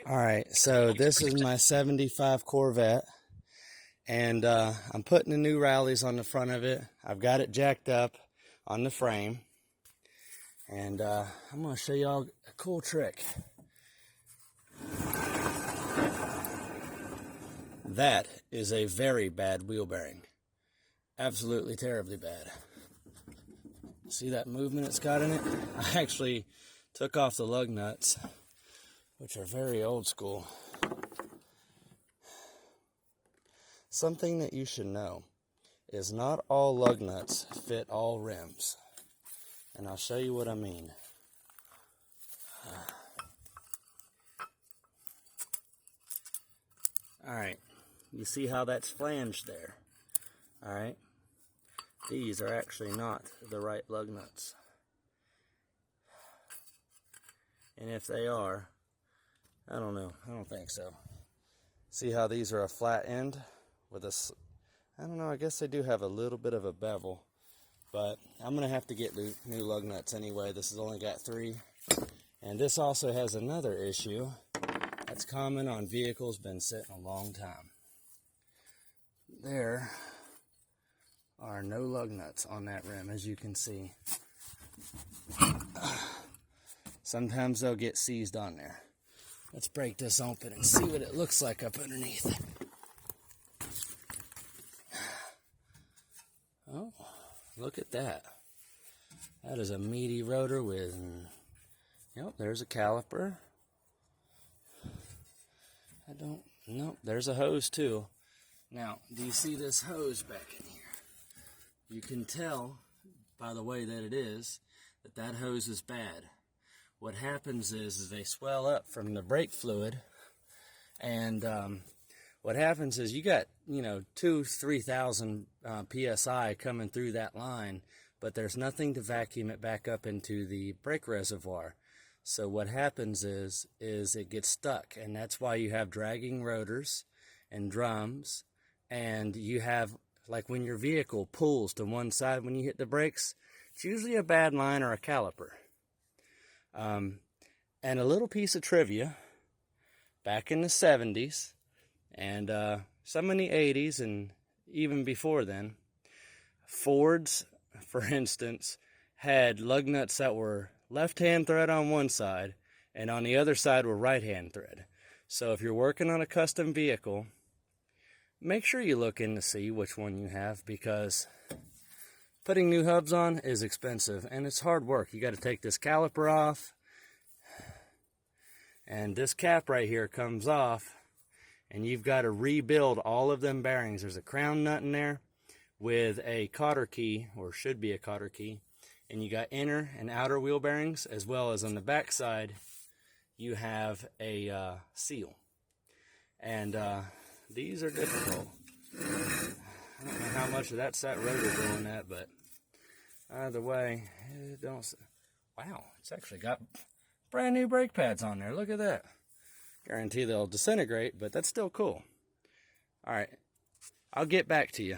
Alright, so this is my 75 Corvette, and I'm putting the new rallies on the front of it. I've got it jacked up on the frame, and I'm going to show y'all a cool trick. That is a very bad wheel bearing. Absolutely terribly bad. See that movement it's got in it? I actually took off the lug nuts, which are very old school. Something that you should know is not all lug nuts fit all rims. And I'll show you what I mean. Alright, you see how that's flanged there? Alright, these are actually not the right lug nuts. And if they are, I don't know, I don't think so. See how these are a flat end with a, I don't know, I guess they do have a little bit of a bevel, but I'm going to have to get new lug nuts anyway. This has only got 3. And this also has another issue that's common on vehicles, been sitting a long time. There are no lug nuts on that rim, as you can see. Sometimes they'll get seized on there. Let's break this open and see what it looks like up underneath. Oh, look at that. That is a meaty rotor with, yep, there's a caliper. Nope, there's a hose too. Now, do you see this hose back in here? You can tell by the way that it is that that hose is bad. What happens is they swell up from the brake fluid, and what happens is you got, 2,000-3,000 psi coming through that line, but there's nothing to vacuum it back up into the brake reservoir. So what happens is it gets stuck, and that's why you have dragging rotors and drums, and you have, like when your vehicle pulls to one side when you hit the brakes, it's usually a bad line or a caliper. And a little piece of trivia, back in the 70s, and some in the 80s, and even before then, Fords, for instance, had lug nuts that were left-hand thread on one side, and on the other side were right-hand thread. So if you're working on a custom vehicle, make sure you look in to see which one you have, because putting new hubs on is expensive, and it's hard work. You got to take this caliper off, and this cap right here comes off, and you've got to rebuild all of them bearings. There's a crown nut in there with a cotter key, or should be a cotter key, and you got inner and outer wheel bearings, as well as on the back side you have a seal. And these are difficult. I don't know how much of that's that rotor doing that, but either way, wow, it's actually got brand new brake pads on there. Look at that. Guarantee they'll disintegrate, but that's still cool. All right, I'll get back to you.